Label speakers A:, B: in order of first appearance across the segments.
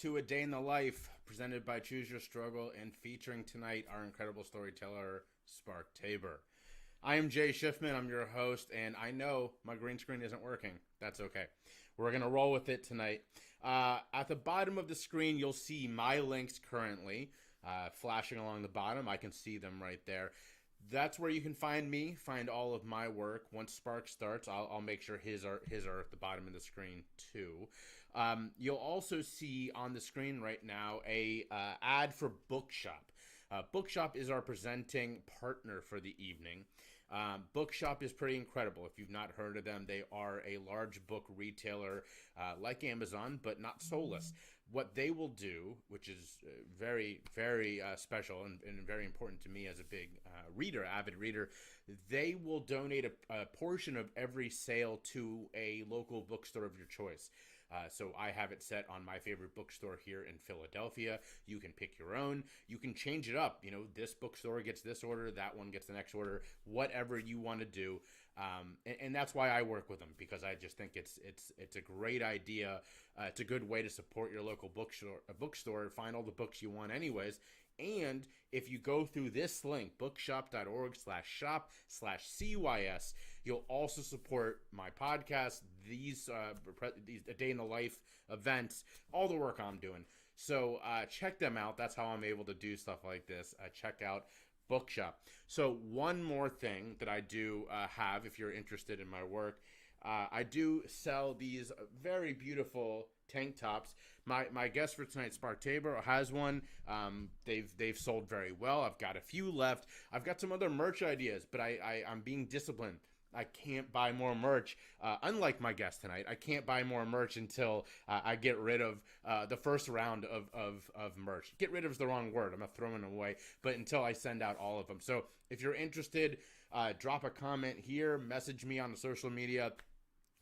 A: to A Day in the Life, presented by Choose Your Struggle and featuring tonight our incredible storyteller, Spark Tabor. I am Jay Schiffman, I'm your host, and I know my green screen isn't working. That's okay. We're going to roll with it tonight. At the bottom of the screen, you'll see my links currently flashing along the bottom. I can see them right there. That's where you can find me, find all of my work. Once Spark starts, I'll make sure his are at the bottom of the screen too. You'll also see on the screen right now a ad for Bookshop. Bookshop is our presenting partner for the evening. Bookshop is pretty incredible. If you've not heard of them, they are a large book retailer like Amazon, but not soulless. What they will do, which is very, very special and very important to me as a big avid reader, they will donate a portion of every sale to a local bookstore of your choice. So I have it set on my favorite bookstore here in Philadelphia. You can pick your own. You can change it up. You know, this bookstore gets this order, that one gets the next order, whatever you want to do. And that's why I work with them, because I just think it's a great idea. It's a good way to support your local bookstore, find all the books you want anyways. And if you go through this link, bookshop.org/shop/CYS, you'll also support my podcast, these A Day in the Life events, all the work I'm doing. So check them out. That's how I'm able to do stuff like this. Check out Bookshop. So one more thing that I do have, if you're interested in my work, I do sell these very beautiful tank tops. My guest for tonight, Spark Tabor, has one. They've sold very well. I've got a few left. I've got some other merch ideas, but I'm being disciplined. I can't buy more merch. Unlike my guest tonight, I can't buy more merch until I get rid of the first round of merch. Get rid of is the wrong word. I'm not throwing them away, but until I send out all of them. So if you're interested, drop a comment here, message me on the social media,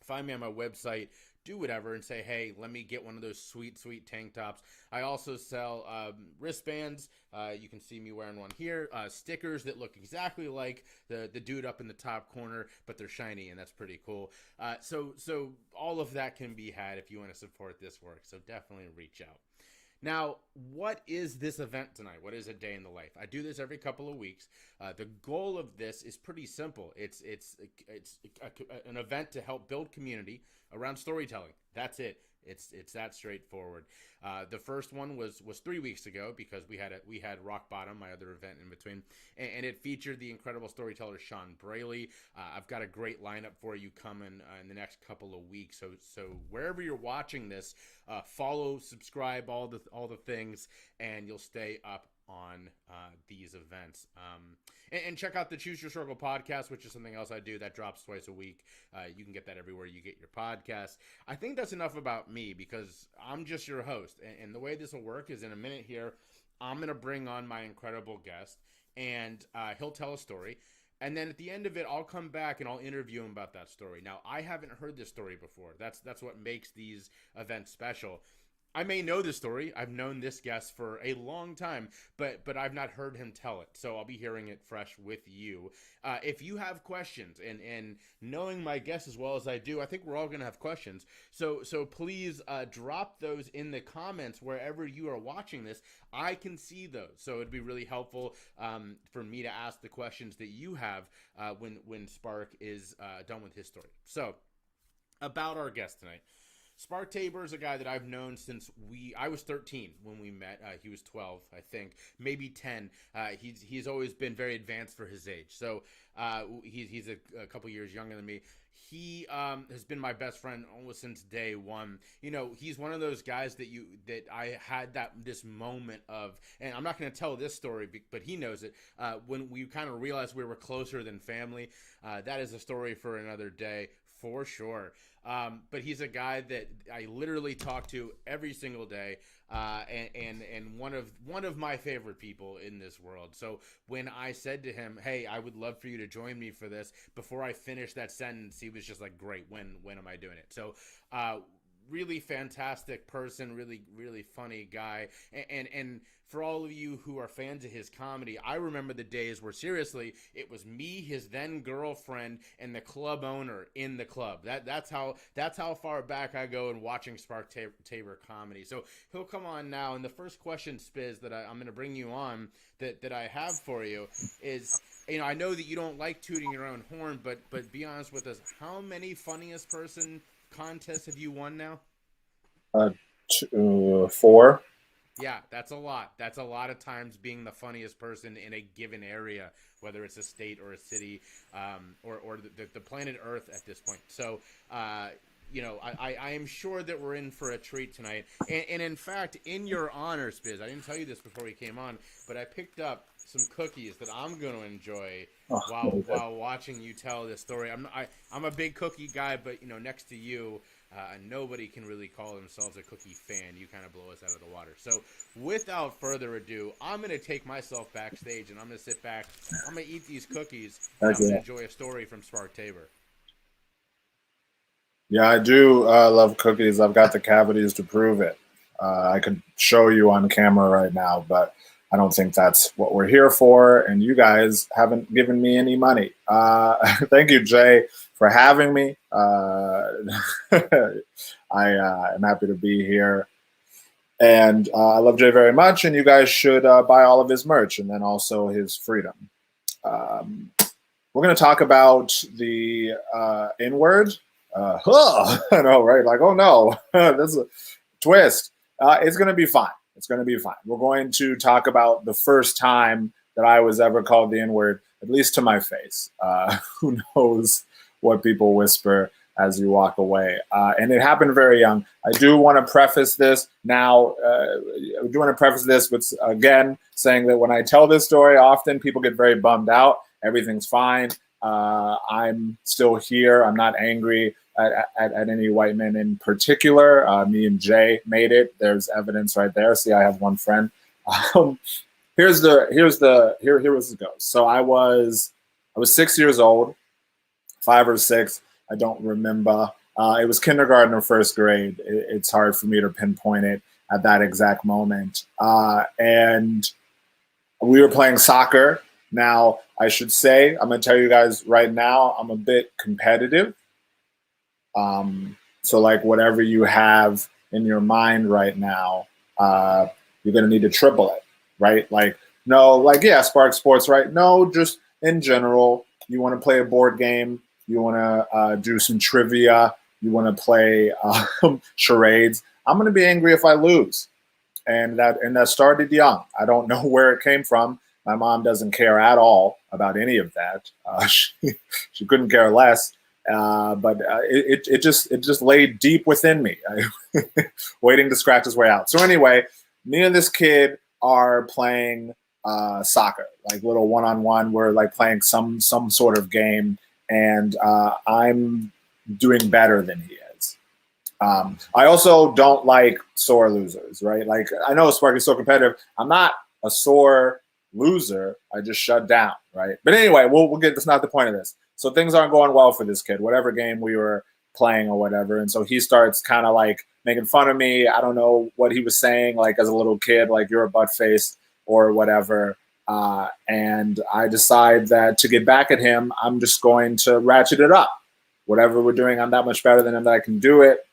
A: find me on my website, do whatever, and say, hey, let me get one of those sweet, sweet tank tops. I also sell wristbands. You can see me wearing one here. Stickers that look exactly like the dude up in the top corner, but they're shiny, and that's pretty cool. So all of that can be had if you want to support this work. So definitely reach out. Now, what is this event tonight? What is A Day in the Life? I do this every couple of weeks. The goal of this is pretty simple. It's an event to help build community around storytelling. That's it. It's that straightforward. The first one was 3 weeks ago, because we had Rock Bottom, my other event in between, and it featured the incredible storyteller Sean Braley. I've got a great lineup for you coming in the next couple of weeks. So wherever you're watching this, follow, subscribe, all the things, and you'll stay up on these events. And check out the Choose Your Struggle podcast, which is something else I do that drops twice a week. You can get that everywhere you get your podcast. I think that's enough about me, because I'm just your host. And the way this will work is, in a minute here, I'm going to bring on my incredible guest, and he'll tell a story. And then at the end of it, I'll come back and I'll interview him about that story. Now, I haven't heard this story before. That's what makes these events special. I may know this story. I've known this guest for a long time, but I've not heard him tell it. So I'll be hearing it fresh with you. If you have questions, and knowing my guest as well as I do, I think we're all going to have questions. So please drop those in the comments wherever you are watching this. I can see those. So it'd be really helpful for me to ask the questions that you have when Spark is done with his story. So about our guest tonight. Spark Tabor is a guy that I've known since I was 13 when we met. He was 12, I think, maybe 10. He's always been very advanced for his age. So he's a couple years younger than me. He has been my best friend almost since day one. You know, he's one of those guys that I had this moment of, and I'm not going to tell this story, but he knows it, when we kind of realized we were closer than family. That is a story for another day, for sure. But he's a guy that I literally talk to every single day, and one of my favorite people in this world. So when I said to him, hey, I would love for you to join me for this, before I finished that sentence, he was just like, great, when am I doing it? So really fantastic person, really, really funny guy. And for all of you who are fans of his comedy, I remember the days where seriously it was me, his then girlfriend, and the club owner in the club. That's how far back I go in watching Spark Tabor comedy. So he'll come on now, and the first question, Spiz, that I'm going to bring you on that I have for you is, I know that you don't like tooting your own horn, but be honest with us. How many funniest person contests have you won now?
B: 4.
A: Yeah, that's a lot. That's a lot of times being the funniest person in a given area, whether it's a state or a city, or the planet Earth at this point. So, I am sure that we're in for a treat tonight. And in fact, in your honor, Spiz, I didn't tell you this before we came on, but I picked up some cookies that I'm going to enjoy while watching you tell this story. I'm a big cookie guy, but next to you, nobody can really call themselves a cookie fan. You kind of blow us out of the water. So without further ado, I'm going to take myself backstage, and I'm going to sit back. I'm going to eat these cookies, and I'm going to enjoy a story from Spark Tabor.
B: Yeah, I do love cookies. I've got the cavities to prove it. I could show you on camera right now, but I don't think that's what we're here for, and you guys haven't given me any money. Thank you, Jay, for having me. I am happy to be here, and I love Jay very much, and you guys should buy all of his merch, and then also his freedom. We're going to talk about the N-word. I know, right? Like, oh no, that's a twist. It's going to be fine. It's going to be fine. We're going to talk about the first time that I was ever called the N-word, at least to my face. Who knows what people whisper as you walk away. And it happened very young. I do want to preface this now. I do want to preface this with, again, saying that when I tell this story, often people get very bummed out. Everything's fine. I'm still here. I'm not angry at any white men in particular. Me and Jay made it. There's evidence right there. See, I have one friend. Here was it goes. So I was 6 years old, 5 or 6. I don't remember. It was kindergarten or first grade. It's hard for me to pinpoint it at that exact moment. And we were playing soccer. Now, I should say, I'm going to tell you guys right now, I'm a bit competitive. So like whatever you have in your mind right now, you're going to need to triple it, right? Like, no, like, yeah, Spark Sports, right? No, just in general, you want to play a board game. You want to do some trivia. You want to play charades. I'm going to be angry if I lose. And that started young. I don't know where it came from. My mom doesn't care at all about any of that. She couldn't care less. But it just laid deep within me, waiting to scratch its way out. So anyway, me and this kid are playing soccer, like little one-on-one. We're like playing some sort of game, and I'm doing better than he is. I also don't like sore losers, right? Like, I know Spark is so competitive. I'm not a sore loser. I just shut down, right? But anyway, we'll get. That's not the point of this. So things aren't going well for this kid, whatever game we were playing or whatever. And so he starts kind of like making fun of me. I don't know what he was saying, like as a little kid, like you're a butt face or whatever. And I decide that to get back at him, I'm just going to ratchet it up. Whatever we're doing, I'm that much better than him that I can do it.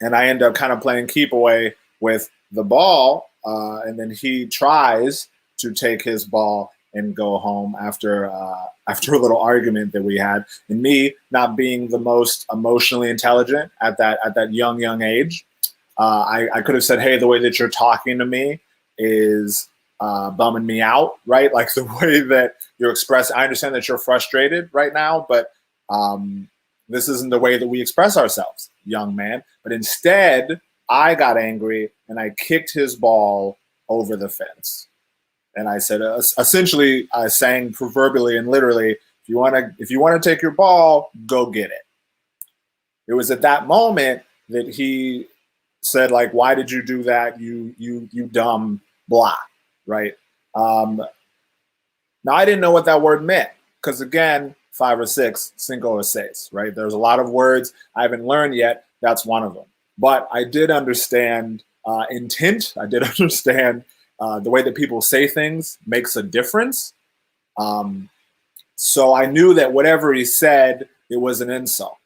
B: And I end up kind of playing keep away with the ball. And then he tries to take his ball and go home after a little argument that we had. And me not being the most emotionally intelligent at that young age, I could have said, "Hey, the way that you're talking to me is bumming me out," right? Like the way that you're expressing. I understand that you're frustrated right now, but this isn't the way that we express ourselves, young man. But instead, I got angry and I kicked his ball over the fence. And I said, essentially, I sang proverbially and literally, if you want to take your ball, go get it. It was at that moment that he said, like, "Why did you do that? You dumb blah," right? Now I didn't know what that word meant because again, 5 or 6, cinco or seis, right? There's a lot of words I haven't learned yet. That's one of them. but I did understand intent. I did understand the way that people say things makes a difference. So I knew that whatever he said, it was an insult.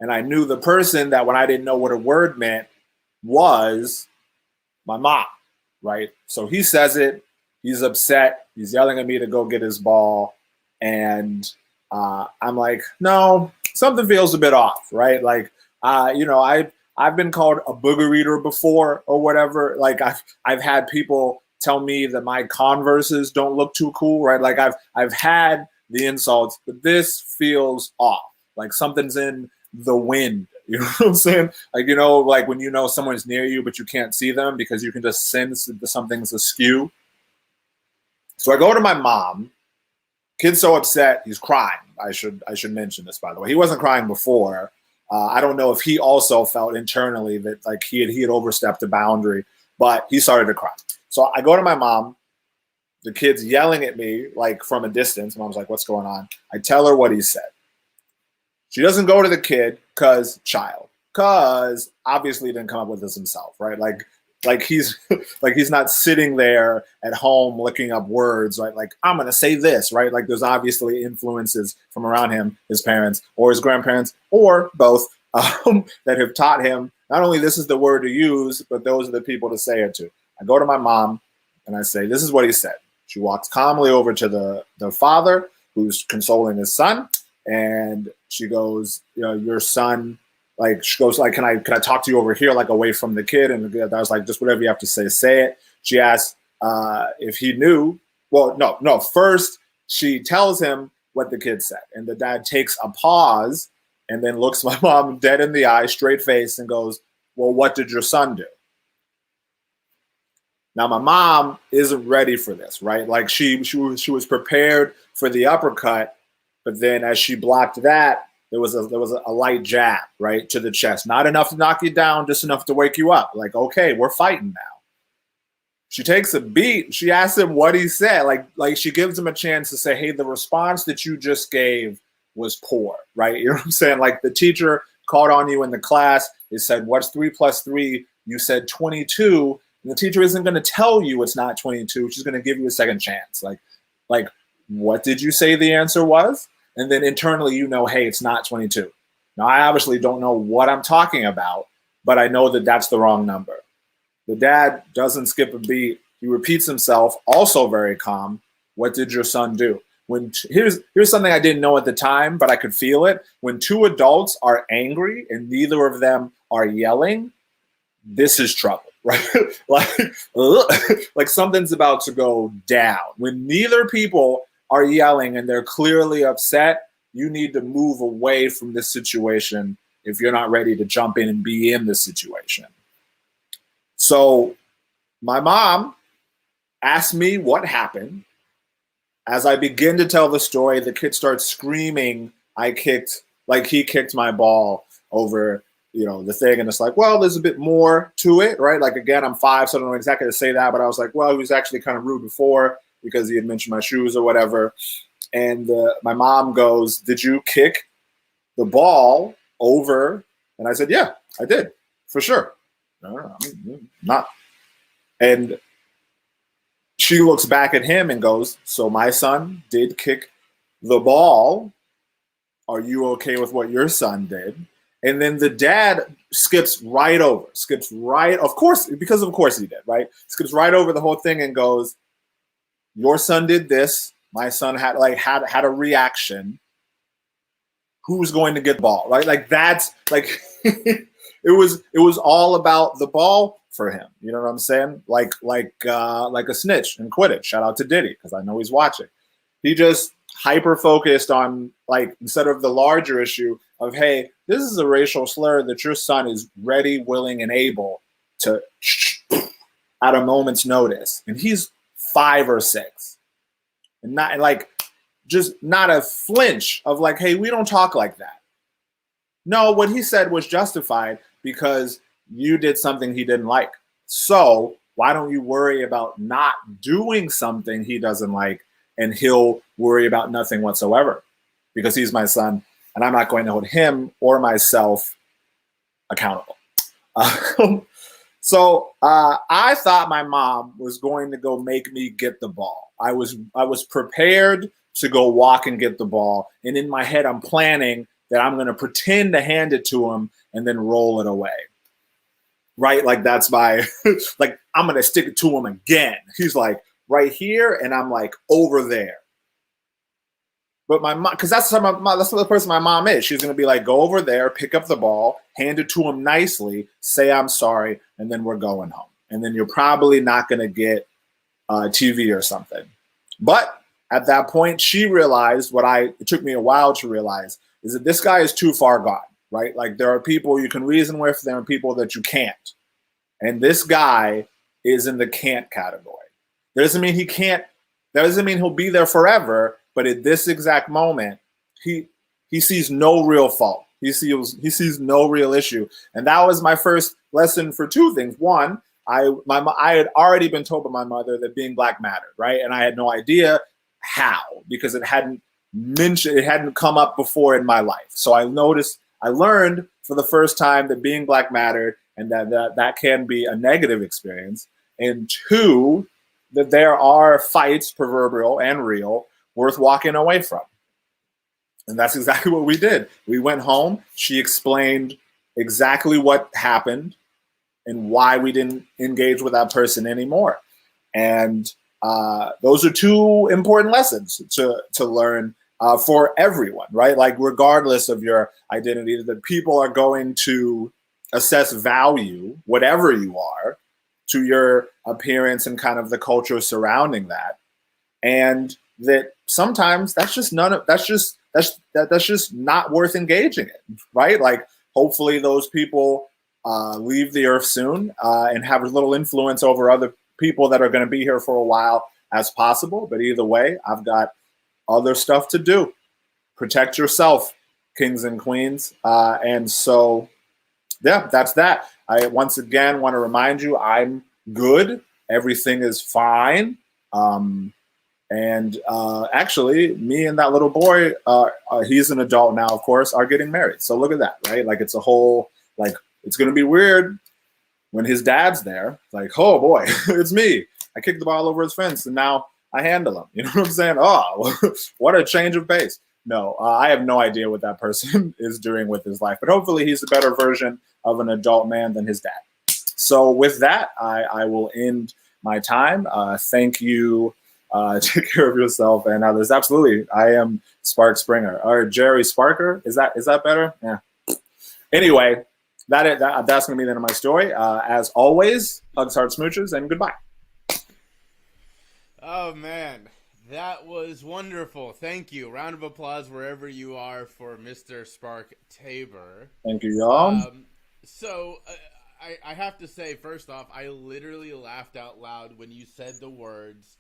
B: And I knew the person that when I didn't know what a word meant was my mom, right? So he says it, he's upset, he's yelling at me to go get his ball. And I'm like, no, something feels a bit off, right? Like, I've been called a booger eater before or whatever. Like I've had people tell me that my Converses don't look too cool, right? Like I've had the insults, but this feels off. Like something's in the wind. You know what I'm saying? Like, like when someone's near you, but you can't see them because you can just sense that something's askew. So I go to my mom. Kid's so upset, he's crying. I should mention this, by the way. He wasn't crying before. I don't know if he also felt internally that like he had overstepped a boundary, but he started to cry. So I go to my mom. The kid's yelling at me like from a distance. Mom's like, "What's going on?" I tell her what he said. She doesn't go to the kid because obviously he didn't come up with this himself, right? Like he's not sitting there at home looking up words, right? Like, I'm gonna say this, right? Like there's obviously influences from around him, his parents or his grandparents or both, that have taught him not only this is the word to use, but those are the people to say it to. I go to my mom and I say, this is what he said. She walks calmly over to the father who's consoling his son, and she goes, your son, like, she goes, like, can I talk to you over here, like away from the kid? And I was like, just whatever you have to say it. She asked if he knew. Well, no. First, she tells him what the kid said. And the dad takes a pause and then looks my mom dead in the eye, straight face, and goes, well, what did your son do? Now, my mom isn't ready for this, right? Like she was prepared for the uppercut, but then as she blocked that, there was a light jab, right, to the chest. Not enough to knock you down, just enough to wake you up. Like, okay, we're fighting now. She takes a beat. She asks him what he said. Like she gives him a chance to say, hey, the response that you just gave was poor, right? You know what I'm saying? Like the teacher called on you in the class. They said, what's 3 + 3? You said 22. And the teacher isn't going to tell you it's not 22. She's going to give you a second chance. Like, what did you say the answer was? And then internally, hey, it's not 22. Now, I obviously don't know what I'm talking about, but I know that that's the wrong number. The dad doesn't skip a beat. He repeats himself, also very calm. What did your son do? Here's something I didn't know at the time, but I could feel it. When two adults are angry and neither of them are yelling, this is trouble, right? like something's about to go down. When neither people are yelling and they're clearly upset, you need to move away from this situation if you're not ready to jump in and be in the situation. So my mom asked me what happened. As I begin to tell the story, the kid starts screaming, he kicked my ball over, the thing. And it's like, well, there's a bit more to it, right? Like, again, I'm 5, so I don't know exactly how to say that, but I was like, well, he was actually kind of rude before because he had mentioned my shoes or whatever. And my mom goes, did you kick the ball over? And I said, yeah, I did, for sure. No, not. And she looks back at him and goes, so my son did kick the ball. Are you okay with what your son did? And then the dad skips right, of course he did, right? Skips right over the whole thing and goes, your son did this. My son had a reaction. Who's going to get the ball, right? Like that's like it was all about the ball for him. You know what I'm saying? Like a snitch in Quidditch. Shout out to Diddy because I know he's watching. He just hyper focused on, like, instead of the larger issue of, hey, this is a racial slur that your son is ready, willing, and able to at a moment's notice, and he's 5 or 6. And not a flinch of like, hey, we don't talk like that. No, what he said was justified because you did something he didn't like. So why don't you worry about not doing something he doesn't like, and he'll worry about nothing whatsoever because he's my son and I'm not going to hold him or myself accountable. I thought my mom was going to go make me get the ball. I was prepared to go walk and get the ball, and in my head, I'm planning that I'm going to pretend to hand it to him and then roll it away. Right, like that's my like I'm going to stick it to him again. He's like right here, and I'm like over there. But my mom, because that's the person my mom is. She's going to be like, go over there, pick up the ball, hand it to him nicely, say I'm sorry, and then we're going home. And then you're probably not going to get TV or something. But at that point, she realized it took me a while to realize is that this guy is too far gone, right? Like there are people you can reason with, there are people that you can't. And this guy is in the can't category. That doesn't mean he can't, that doesn't mean he'll be there forever. But at this exact moment, he sees no real fault. He sees no real issue, and that was my first lesson for two things. One, I had already been told by my mother that being black mattered, right? And I had no idea how because it hadn't come up before in my life. So I learned for the first time that being black mattered, and that can be a negative experience. And two, that there are fights, proverbial and real, worth walking away from. And that's exactly what we did. We went home. She explained exactly what happened and why we didn't engage with that person anymore. And those are two important lessons to learn for everyone, right? Like regardless of your identity, that people are going to assess value, whatever you are, to your appearance and kind of the culture surrounding that. And that sometimes that's just not worth engaging in, right? Like hopefully those people leave the earth soon and have as little influence over other people that are going to be here for a while as possible. But either way, I've got other stuff to do. Protect yourself, kings and queens. And so, yeah, that's that. I once again want to remind you, I'm good. Everything is fine. And actually, me and that little boy, he's an adult now, of course, are getting married. So look at that, right? Like it's a whole, like, it's going to be weird when his dad's there. Like, oh boy, it's me. I kicked the ball over his fence and now I handle him. You know what I'm saying? Oh, what a change of pace. No, I have no idea what that person is doing with his life, but hopefully he's a better version of an adult man than his dad. So with that, I will end my time. Thank you. Take care of yourself and others. Absolutely. I am Spark Springer or Jerry Sparker. Is that better? Yeah. Anyway, that's going to be the end of my story. As always, hugs, hearts, smooches, and goodbye.
A: Oh, man. That was wonderful. Thank you. Round of applause wherever you are for Mr. Spark Tabor.
B: Thank you, y'all.
A: I have to say, first off, I literally laughed out loud when you said the words,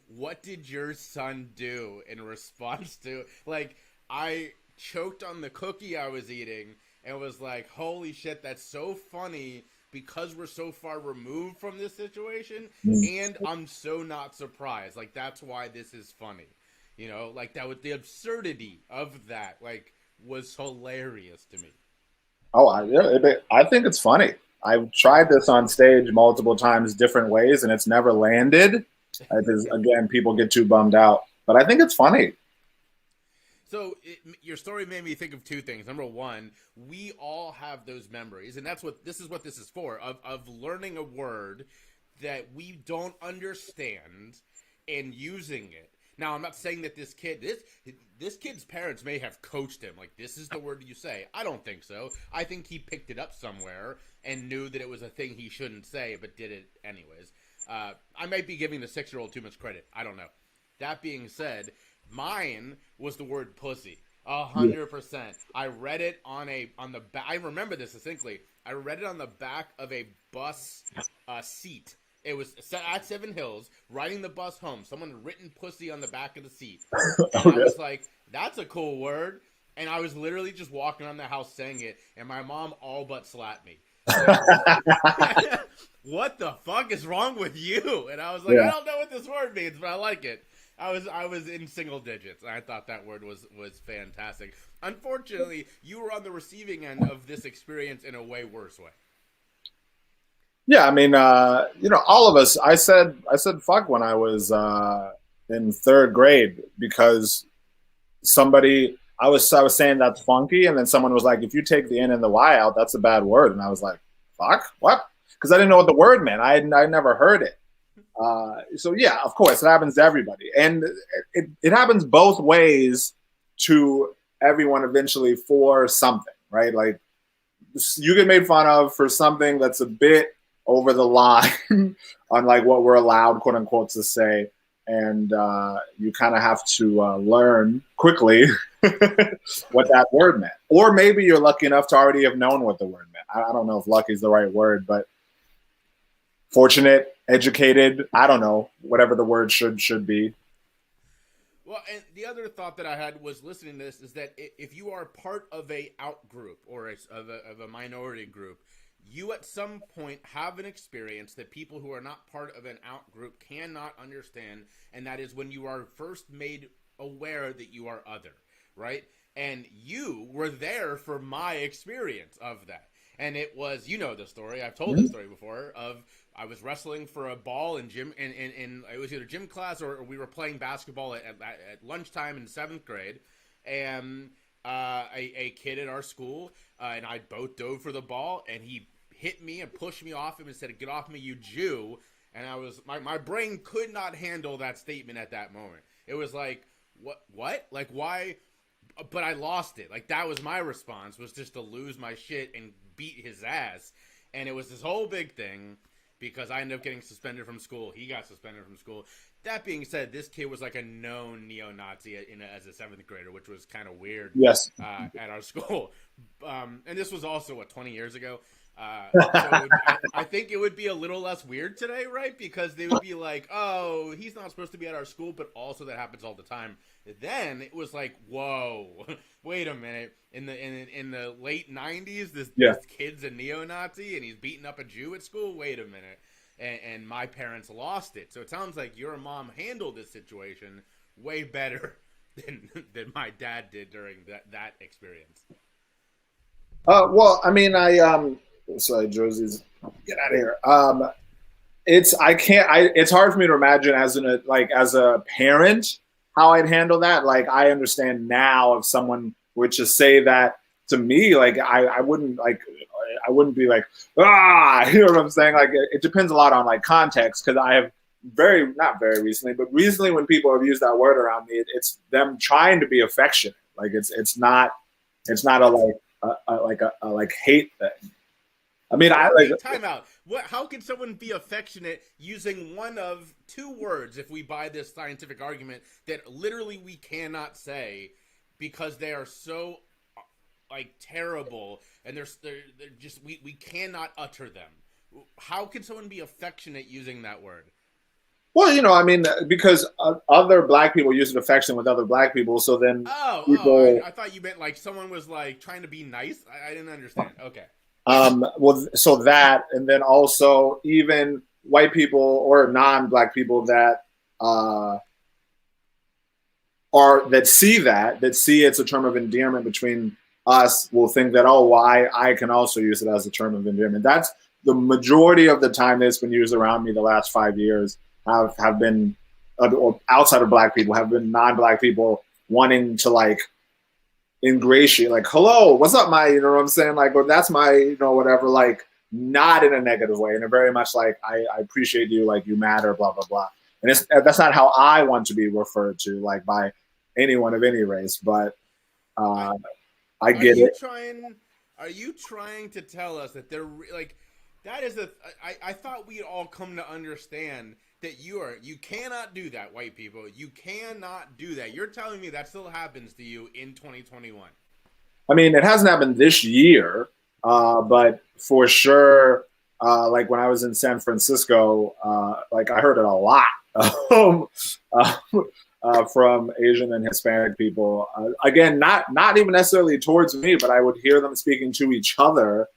A: what did your son do in response to, like, I choked on the cookie I was eating and was like, holy shit, that's so funny because we're so far removed from this situation, and I'm so not surprised. Like, that's why this is funny. You know, like, that was the absurdity of that, like, was hilarious to me.
B: Oh, I think it's funny. I've tried this on stage multiple times, different ways, and it's never landed. Because again, people get too bummed out. But I think it's funny.
A: So your story made me think of two things. Number one, we all have those memories, and this is what this is for, of learning a word that we don't understand and using it. Now, I'm not saying that this kid's parents may have coached him, like, this is the word you say. I don't think so. I think he picked it up somewhere and knew that it was a thing he shouldn't say, but did it anyways. I might be giving the 6-year-old too much credit. I don't know. That being said, mine was the word pussy. 100%. I read it on the back. I remember this distinctly. I read it on the back of a bus seat. It was at Seven Hills, riding the bus home. Someone had written pussy on the back of the seat. And I was like, that's a cool word. And I was literally just walking around the house saying it, and my mom all but slapped me. What the fuck is wrong with you? And I was like, I don't know what this word means, but I like it. I was in single digits. I thought that word was fantastic. Unfortunately, you were on the receiving end of this experience in a way worse way.
B: Yeah, I mean, all of us. I said fuck when I was in third grade because I was saying that's funky, and then someone was like, if you take the N and the Y out, that's a bad word, and I was like, fuck, what? Because I didn't know what the word meant. I never heard it. So yeah, of course, it happens to everybody, and it happens both ways to everyone eventually for something, right? Like you get made fun of for something that's a bit over the line on like what we're allowed, quote unquote, to say, and you kind of have to learn quickly what that word meant, or maybe you're lucky enough to already have known what the word meant. I don't know if lucky is the right word, but fortunate, educated, I don't know, whatever the word should be.
A: Well, and the other thought that I had was listening to this is that if you are part of a out group or of a minority group, you at some point have an experience that people who are not part of an out group cannot understand, and that is when you are first made aware that you are other, right? And you were there for my experience of that. And it was, you know, the story. I've told this story before of I was wrestling for a ball in gym, in it was either gym class or we were playing basketball at lunchtime in seventh grade, and a kid at our school and I both dove for the ball, and he hit me and pushed me off him and said, "Get off me, you Jew!" And I was my brain could not handle that statement at that moment. It was like, what, like why? But I lost it. Like that was my response, was just to lose my shit and beat his ass, and it was this whole big thing because I ended up getting suspended from school. He got suspended from school. That being said, this kid was like a known neo-Nazi as a seventh grader, which was kind of weird.
B: Yes.
A: At our school, and this was also 20 years ago. I think it would be a little less weird today, right? Because they would be like, "Oh, he's not supposed to be at our school," but also that happens all the time. Then it was like, "Whoa, wait a minute!" In the late '90s, this kid's a neo-Nazi and he's beating up a Jew at school. Wait a minute, and my parents lost it. So it sounds like your mom handled this situation way better than my dad did during that experience.
B: Well, I mean, sorry, Josie's get out of here. It's hard for me to imagine as a parent how I'd handle that. Like I understand now if someone were to say that to me, like I wouldn't be like, you know what I'm saying? Like it depends a lot on like context, because I have not very recently, but recently when people have used that word around me, it's them trying to be affectionate. Like it's not a like hate thing. I mean, I like
A: time out. What? How can someone be affectionate using one of two words if we buy this scientific argument that literally we cannot say because they are so like terrible and they're just we cannot utter them. How can someone be affectionate using that word?
B: Well, I mean, because other black people use an affection with other black people, so then people.
A: I thought you meant like someone was like trying to be nice. I didn't understand. Okay.
B: Well, so that, and then also even white people or non-black people that see it's a term of endearment between us will think that, oh, well, I can also use it as a term of endearment. That's the majority of the time that's been used around me the last 5 years have been or outside of black people, have been non-black people wanting to like ingratiate, like, hello, what's up, you know what I'm saying? Like, or that's whatever, like, not in a negative way, and a very much like, I appreciate you, like, you matter, blah, blah, blah. And that's not how I want to be referred to, like, by anyone of any race, but I get it.
A: Are you trying to tell us that they're, like, that is I thought we'd all come to understand that you cannot do that, white people. You cannot do that. You're telling me that still happens to you in 2021.
B: I mean, it hasn't happened this year, but for sure, like when I was in San Francisco, like I heard it a lot from Asian and Hispanic people. Again, not even necessarily towards me, but I would hear them speaking to each other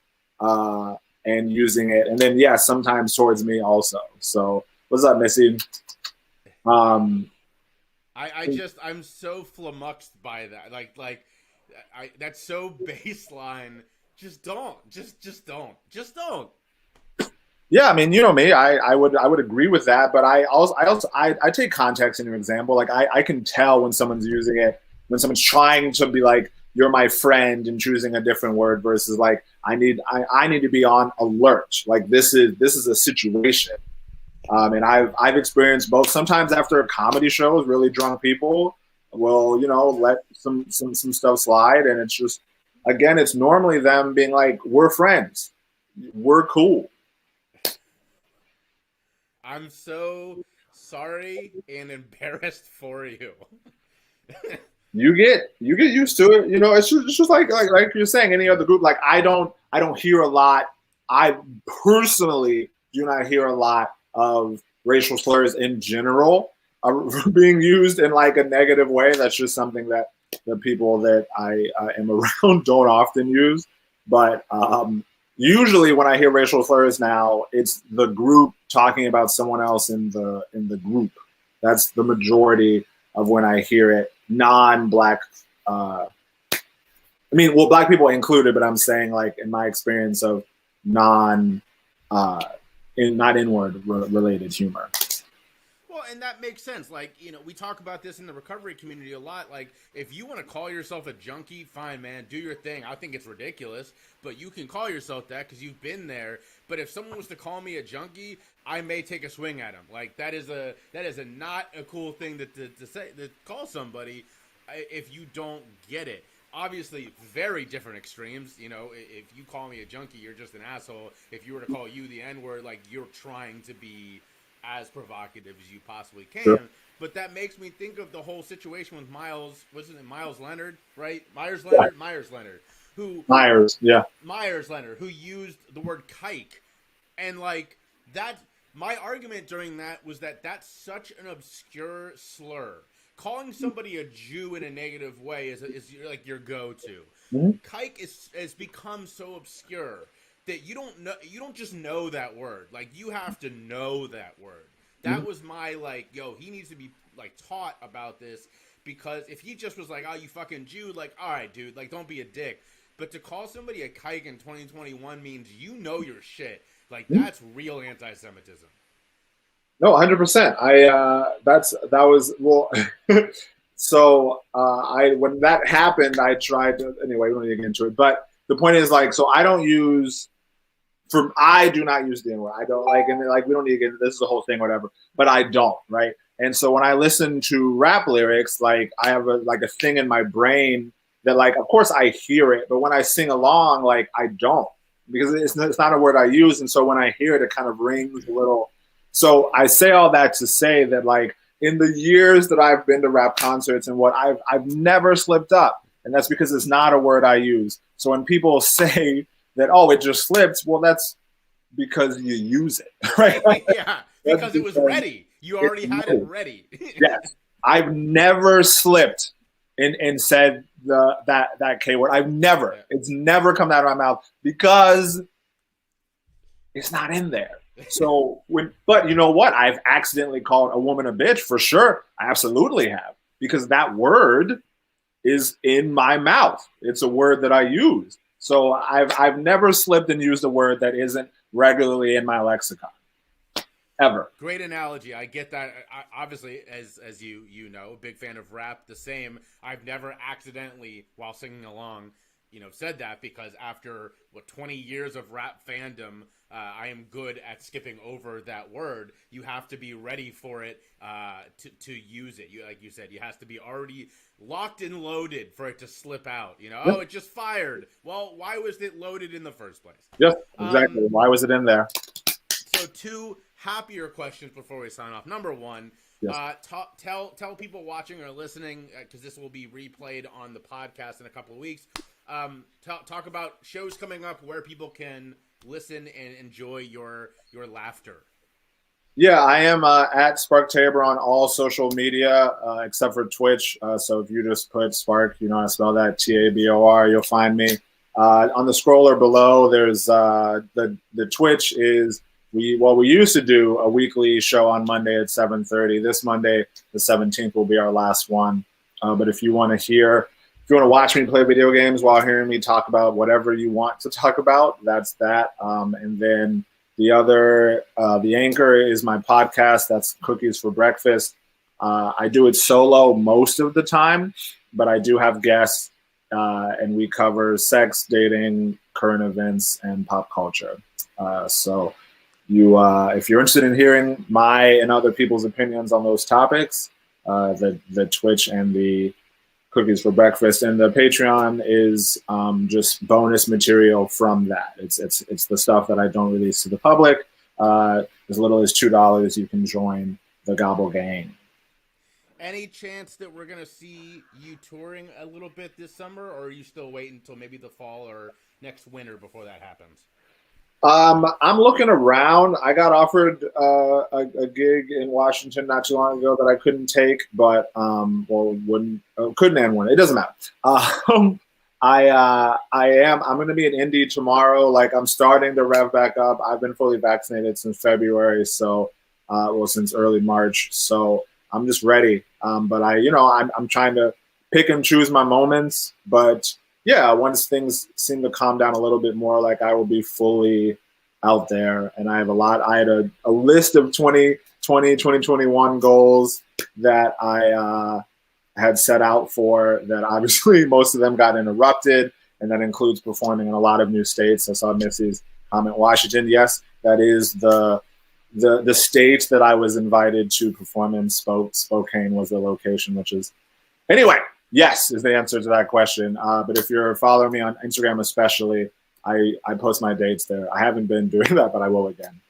B: and using it. And then, sometimes towards me also. So what's up, Missy?
A: I'm so flummoxed by that. Like that's so baseline. Just don't. Just don't.
B: Yeah, I mean, you know me, I would agree with that, but I take context in your example. Like I can tell when someone's using it, when someone's trying to be like, you're my friend and choosing a different word versus like I need to be on alert. Like this is a situation. And I've experienced both. Sometimes after comedy shows, really drunk people will, let some stuff slide, and it's just, again, it's normally them being like, "We're friends, we're cool."
A: I'm so sorry and embarrassed for you.
B: You get used to it. It's just like you're saying, any other group. Like I don't hear a lot. I personally do not hear a lot of racial slurs in general being used in like a negative way. That's just something that the people that I am around don't often use. But usually when I hear racial slurs now, it's the group talking about someone else in the group. That's the majority of when I hear it. Non-black, I mean, well, black people included, but I'm saying like in my experience of non, not inward related humor.
A: Well, and that makes sense. Like, we talk about this in the recovery community a lot. Like, if you want to call yourself a junkie, fine, man, do your thing. I think it's ridiculous, but you can call yourself that because you've been there. But if someone was to call me a junkie, I may take a swing at him. Like, that is a not a cool thing to say, to call somebody if you don't get it. Obviously, very different extremes. If you call me a junkie, you're just an asshole. If you were to call you the N-word, like, you're trying to be as provocative as you possibly can. Sure. But that makes me think of the whole situation with Miles, wasn't it Miles Leonard, right? Myers Leonard, who used the word kike. And like that, my argument during that was that that's such an obscure slur. Calling somebody a Jew in a negative way is like your go-to. Mm-hmm. Kike has become so obscure that you don't just know that word. Like, you have to know that word. That was my, like, yo, he needs to be, like, taught about this, because if he just was like, oh, you fucking Jew, like, all right, dude, like, don't be a dick. But to call somebody a kike in 2021 means you know your shit. Like, that's real anti-Semitism.
B: No, 100%. So when that happened, I tried to, anyway, we don't need to get into it, but the point is, like, so I do not use the N-word. I don't like, and like, we don't need to get into this is the whole thing, whatever, but I don't, right? And so when I listen to rap lyrics, like, I have a thing in my brain that, like, of course I hear it, but when I sing along, like, I don't, because it's not a word I use. And so when I hear it, it kind of rings a little. So I say all that to say that, like, in the years that I've been to rap concerts and what I've never slipped up. And that's because it's not a word I use. So when people say that, oh, it just slipped, well, that's because you use it, right?
A: Yeah, because it was ready. You already had it ready.
B: Yes. I've never slipped and said that K word. I've never. Yeah. It's never come out of my mouth because it's not in there. So but you know what? I've accidentally called a woman a bitch for sure. I absolutely have, because that word is in my mouth. It's a word that I use. So I've never slipped and used a word that isn't regularly in my lexicon. Ever.
A: Great analogy. I get that. Obviously, as you know, big fan of rap. The same. I've never accidentally, while singing along, said that, because after 20 years of rap fandom, I am good at skipping over that word. You have to be ready for it to use it. Like you said, you have to be already locked and loaded for it to slip out. Oh, it just fired. Well, why was it loaded in the first place?
B: Yeah, exactly. Why was it in there?
A: So two happier questions before we sign off. Number one, yes. Tell people watching or listening, because this will be replayed on the podcast in a couple of weeks. Talk about shows coming up where people can listen and enjoy your laughter.
B: Yeah, I am at Spark Tabor on all social media except for Twitch. So if you just put Spark, you know how to spell that, Tabor, you'll find me. On the scroller below, there's the Twitch is we used to do a weekly show on Monday at 7:30. This Monday, the 17th, will be our last one. But if you want to watch me play video games while hearing me talk about whatever you want to talk about, that's that. And then The Anchor is my podcast. That's Cookies for Breakfast. I do it solo most of the time, but I do have guests, and we cover sex, dating, current events, and pop culture. So if you're interested in hearing my and other people's opinions on those topics, the Twitch and the Cookies for Breakfast and the Patreon is just bonus material from that. It's the stuff that I don't release to the public. As little as $2, you can join the Gobble Gang.
A: Any chance that we're gonna see you touring a little bit this summer, or are you still waiting until maybe the fall or next winter before that happens?
B: I'm looking around. I got offered a gig in Washington not too long ago that I couldn't take, but couldn't end one. It doesn't matter. I'm going to be in Indy tomorrow. Like, I'm starting to rev back up. I've been fully vaccinated since February, since early March. So I'm just ready. But I'm trying to pick and choose my moments, but yeah, once things seem to calm down a little bit more, like, I will be fully out there. And I had a list of 2021 goals that I had set out for, that obviously most of them got interrupted. And that includes performing in a lot of new states. I saw Missy's comment, Washington. Yes, that is the state that I was invited to perform in. Spokane was the location, which is, anyway. Yes, is the answer to that question. But if you're following me on Instagram especially, I post my dates there. I haven't been doing that, but I will again.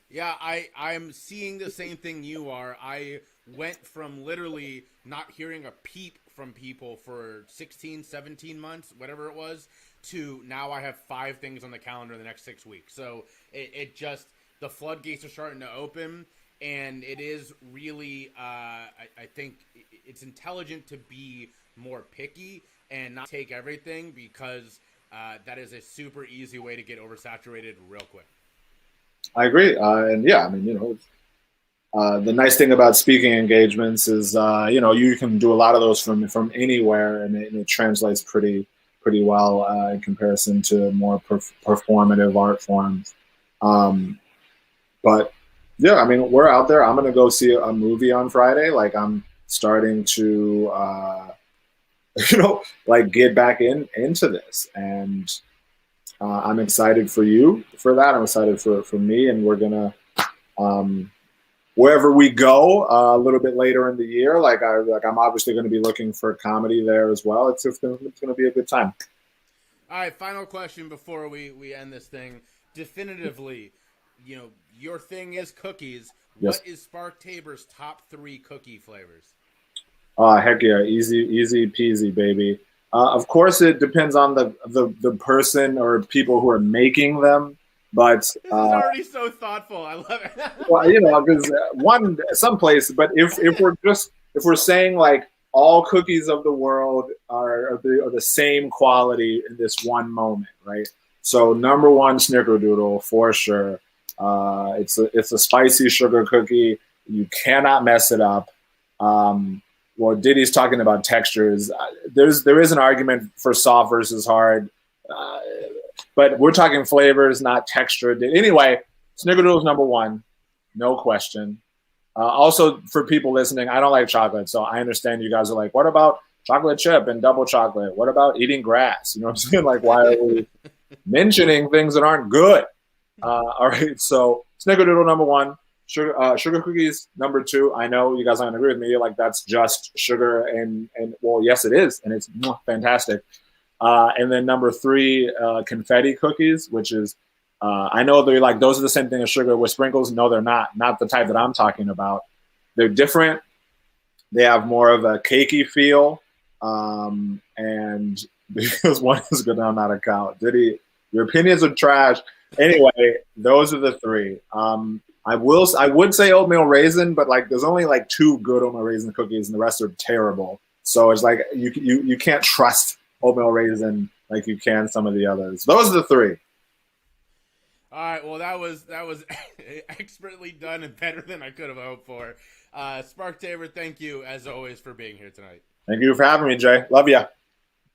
A: Yeah, I'm seeing the same thing you are. I went from literally not hearing a peep from people for 16, 17 months, whatever it was, to now I have 5 things on the calendar in the next 6 weeks. So it just, the floodgates are starting to open. And it is really, I think it's intelligent to be more picky and not take everything, because that is a super easy way to get oversaturated real quick.
B: I agree. And yeah, I mean, the nice thing about speaking engagements is, you can do a lot of those from anywhere, and it translates pretty well in comparison to more performative art forms. But yeah, I mean, we're out there. I'm going to go see a movie on Friday. Like, I'm starting to, get back into this. And I'm excited for you for that. I'm excited for me. And we're going to, wherever we go a little bit later in the year, I'm obviously going to be looking for comedy there as well. It's going to be a good time.
A: All right, final question before we end this thing. Definitively, your thing is cookies.
B: Yes.
A: What is Spark Tabor's top 3 cookie flavors?
B: Heck yeah, easy peasy, baby. Of course, it depends on the person or people who are making them. But
A: this is already so thoughtful. I love it.
B: Well, because someplace. But if we're saying like all cookies of the world are the same quality in this one moment, right? So number 1, Snickerdoodle for sure. It's a spicy sugar cookie. You cannot mess it up. Well, Diddy's talking about textures. There is an argument for soft versus hard, but we're talking flavors, not texture. Anyway, Snickerdoodle's number 1, no question. Also, for people listening, I don't like chocolate, so I understand you guys are like, what about chocolate chip and double chocolate? What about eating grass? You know what I'm saying? Like, why are we mentioning things that aren't good? All right, so Snickerdoodle number 1, sugar cookies number 2. I know you guys aren't agree with me. Like, that's just sugar and well, yes, it is, and it's fantastic. And then number 3, confetti cookies, which is I know they're like those are the same thing as sugar with sprinkles. No, they're not. Not the type that I'm talking about. They're different. They have more of a cakey feel, and because one is good on that account. Diddy, your opinions are trash. Anyway, those are the 3. I would say oatmeal raisin, but like there's only like 2 good oatmeal raisin cookies, and the rest are terrible. So it's like you can't trust oatmeal raisin like you can some of the others. Those are the 3.
A: All right, well that was expertly done and better than I could have hoped for. Spark Tabor, thank you as always for being here tonight.
B: Thank you for having me, Jay. Love ya.